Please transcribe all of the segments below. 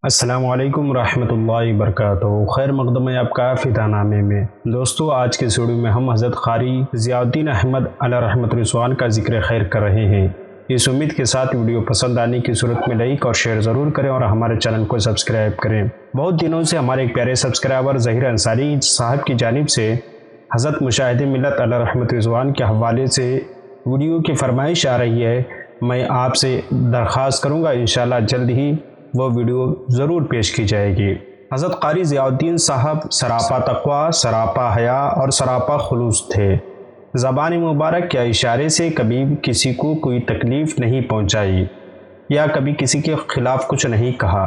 السلام علیکم ورحمۃ اللہ وبرکاتہ۔ خیر مقدم ہے آپ کا فدا نامے میں۔ دوستو آج کے ویڈیو میں ہم حضرت قاری ضیاء الدین احمد علیہ رحمۃ رضوان کا ذکر خیر کر رہے ہیں۔ اس امید کے ساتھ ویڈیو پسند آنے کی صورت میں لائک اور شیئر ضرور کریں اور ہمارے چینل کو سبسکرائب کریں۔ بہت دنوں سے ہمارے ایک پیارے سبسکرائبر ظہیر انصاری صاحب کی جانب سے حضرت مشاہد ملت علیہ رحمۃ رضوان کے حوالے سے ویڈیو کی فرمائش آ رہی ہے۔ میں آپ سے درخواست کروں گا انشاءاللہ جلد ہی وہ ویڈیو ضرور پیش کی جائے گی۔ حضرت قاری ضیاء الدین صاحب سراپا تقویٰ، سراپا حیا اور سراپا خلوص تھے۔ زبان مبارک کے اشارے سے کبھی کسی کو کوئی تکلیف نہیں پہنچائی یا کبھی کسی کے خلاف کچھ نہیں کہا۔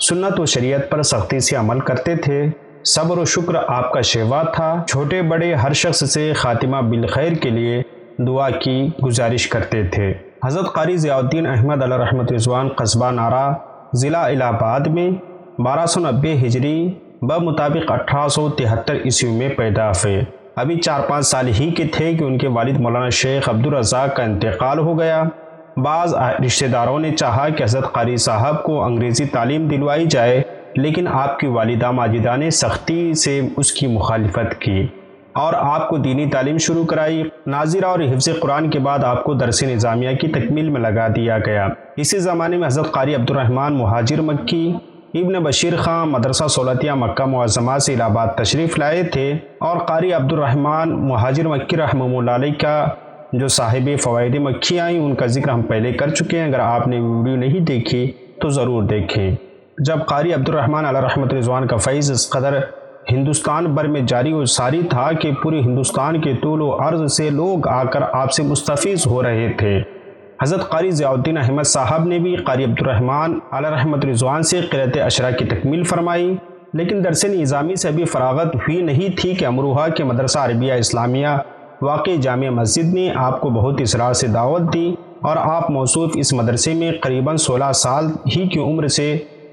سنت و شریعت پر سختی سے عمل کرتے تھے۔ صبر و شکر آپ کا شیوا تھا۔ چھوٹے بڑے ہر شخص سے خاتمہ بالخیر کے لیے دعا کی گزارش کرتے تھے۔ حضرت قاری ضیاء الدین احمد علیہ رحمۃ رضوان قصبہ نارا ضلع الہ آباد میں 1290 ہجری بمطابق 1873 عیسوی میں پیدا ہوئے۔ ابھی 4-5 سال ہی کے تھے کہ ان کے والد مولانا شیخ عبدالرزاق کا انتقال ہو گیا۔ بعض رشتہ داروں نے چاہا کہ حضرت قاری صاحب کو انگریزی تعلیم دلوائی جائے، لیکن آپ کی والدہ ماجدہ نے سختی سے اس کی مخالفت کی اور آپ کو دینی تعلیم شروع کرائی۔ ناظرہ اور حفظ قرآن کے بعد آپ کو درس نظامیہ کی تکمیل میں لگا دیا گیا۔ اسی زمانے میں حضرت قاری عبدالرحمن مہاجر مکی ابن بشیر خان مدرسہ سولتیہ مکہ معظمہ سے الہ آباد تشریف لائے تھے، اور قاری عبدالرحمن مہاجر مکی رحمہ اللہ علیہ کا جو صاحب فوائد مکی آئیں ان کا ذکر ہم پہلے کر چکے ہیں۔ اگر آپ نے ویڈیو نہیں دیکھی تو ضرور دیکھیں۔ جب قاری عبدالرحمن علیہ رحمۃ رضوان کا فیض اس قدر ہندوستان بھر میں جاری و ساری تھا کہ پورے ہندوستان کے طول و عرض سے لوگ آ کر آپ سے مستفیض ہو رہے تھے۔ حضرت قاری ضیاء الدین احمد صاحب نے بھی قاری عبدالرحمن علیہ رحمۃ رضوان سے قرأت عشرہ کی تکمیل فرمائی، لیکن درس نظامی سے ابھی فراغت ہوئی نہیں تھی کہ امروہہ کے مدرسہ عربیہ اسلامیہ واقع جامع مسجد نے آپ کو بہت اصرار سے دعوت دی، اور آپ موصوف اس مدرسے میں قریباً 16 سال ہی کی عمر سے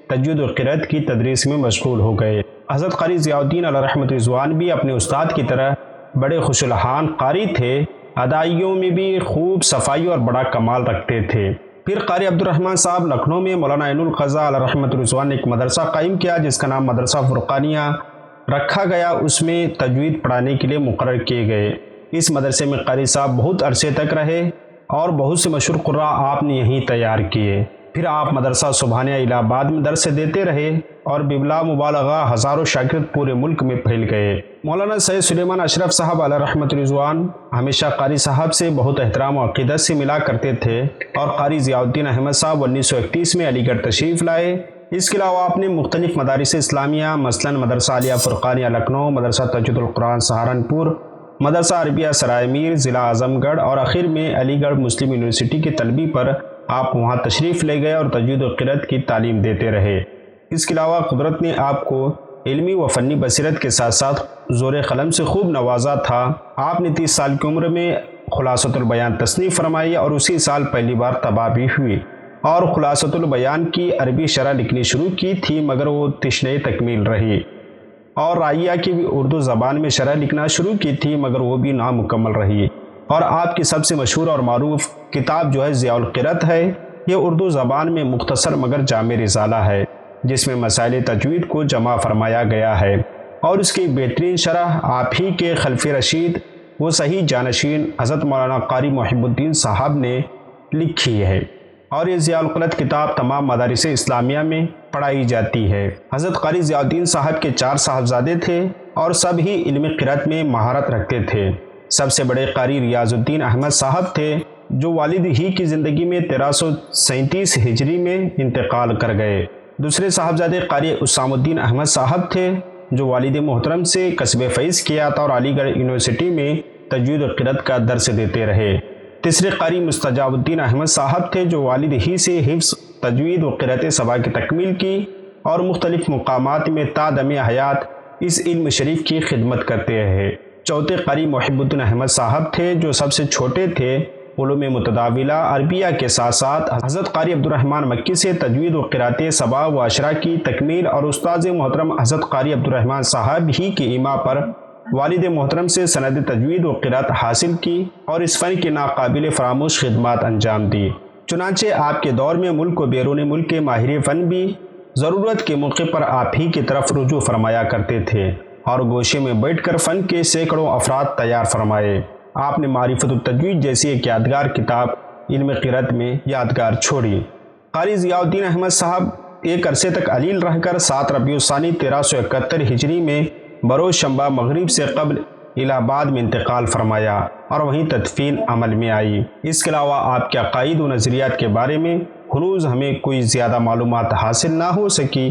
تجوید و قرأت کی تدریس میں مشغول ہو گئے۔ حضرت قاری ضیاء الدین علیہ رحمۃ رضوان بھی اپنے استاد کی طرح بڑے خوش الحان قاری تھے۔ ادائیوں میں بھی خوب صفائی اور بڑا کمال رکھتے تھے۔ پھر قاری عبدالرحمن صاحب لکھنؤ میں مولانا عین القضا علیہ رحمۃ رضوان نے ایک مدرسہ قائم کیا جس کا نام مدرسہ فرقانیہ رکھا گیا۔ اس میں تجوید پڑھانے کے لیے مقرر کیے گئے۔ اس مدرسے میں قاری صاحب بہت عرصے تک رہے اور بہت سے مشہور قراء آپ نے یہیں تیار کیے۔ پھر آپ مدرسہ سبحانیہ الہ آباد میں درس دیتے رہے اور بلا مبالغہ ہزاروں شاگرد پورے ملک میں پھیل گئے۔ مولانا سید سلیمان اشرف صاحب علیہ رحمۃ رضوان ہمیشہ قاری صاحب سے بہت احترام و عقیدت سے ملا کرتے تھے، اور قاری ضیاء الدین احمد صاحب 1931 میں علی گڑھ تشریف لائے۔ اس کے علاوہ آپ نے مختلف مدارس اسلامیہ مثلاً مدرسہ عالیہ فرقانیہ لکھنؤ، مدرسہ تجوید القرآن سہارنپور، مدرسہ عربیہ سرائے میر ضلع اعظم گڑھ، اور آخر میں علی گڑھ مسلم یونیورسٹی کی طلبی پر آپ وہاں تشریف لے گئے اور تجوید و قرأت کی تعلیم دیتے رہے۔ اس کے علاوہ قدرت نے آپ کو علمی و فنی بصیرت کے ساتھ ساتھ زور قلم سے خوب نوازا تھا۔ آپ نے 30 سال کی عمر میں خلاصۃ البیان تصنیف فرمائی اور اسی سال پہلی بار طبع بھی ہوئی، اور خلاصۃ البیان کی عربی شرح لکھنی شروع کی تھی مگر وہ تشنہ تکمیل رہی، اور رائیہ کی بھی اردو زبان میں شرح لکھنا شروع کی تھی مگر وہ بھی نامکمل رہی۔ اور آپ کی سب سے مشہور اور معروف کتاب جو ہے ضیاء القرأت ہے، یہ اردو زبان میں مختصر مگر جامع رسالہ ہے جس میں مسائل تجوید کو جمع فرمایا گیا ہے، اور اس کی بہترین شرح آپ ہی کے خلف رشید و صحیح جانشین حضرت مولانا قاری محب الدین صاحب نے لکھی ہے، اور یہ ضیاء القرأت کتاب تمام مدارس اسلامیہ میں پڑھائی جاتی ہے۔ حضرت قاری ضیاء الدین صاحب کے 4 صاحبزادے تھے اور سب ہی علم قرأت میں مہارت رکھتے تھے۔ سب سے بڑے قاری ریاض الدین احمد صاحب تھے جو والد ہی کی زندگی میں 1337 ہجری میں انتقال کر گئے۔ دوسرے صاحبزادے قاری اسام الدین احمد صاحب تھے جو والد محترم سے کسب فیض کیا تھا اور علی گڑھ یونیورسٹی میں تجوید و قرأت کا درس دیتے رہے۔ تیسرے قاری مستجاب الدین احمد صاحب تھے جو والد ہی سے حفظ تجوید و قرأت سبا کی تکمیل کی اور مختلف مقامات میں تا دم حیات اس علم شریف کی خدمت کرتے رہے۔ چوتھے قاری محب الدین احمد صاحب تھے جو سب سے چھوٹے تھے۔ علوم متداولہ عربیہ کے ساتھ ساتھ حضرت قاری عبدالرحمن مکی سے تجوید و قرأت سبا و عشرہ کی تکمیل اور استاد محترم حضرت قاری عبدالرحمن صاحب ہی کی ایما پر والد محترم سے سند تجوید و قرات حاصل کی اور اس فن کی ناقابل فراموش خدمات انجام دی۔ چنانچہ آپ کے دور میں ملک و بیرون ملک کے ماہر فن بھی ضرورت کے موقع پر آپ ہی کی طرف رجوع فرمایا کرتے تھے اور گوشے میں بیٹھ کر فن کے سینکڑوں افراد تیار فرمائے۔ آپ نے معرفت التجوید جیسی ایک یادگار کتاب علم قرات میں یادگار چھوڑی۔ قاری ضیاء الدین احمد صاحب ایک عرصے تک علیل رہ کر 7 ربیع الثانی 1371 ہجری میں بروز شنبہ مغرب سے قبل الہ آباد میں انتقال فرمایا اور وہیں تدفین عمل میں آئی۔ اس کے علاوہ آپ کے عقائد و نظریات کے بارے میں ہنوز ہمیں کوئی زیادہ معلومات حاصل نہ ہو سکی،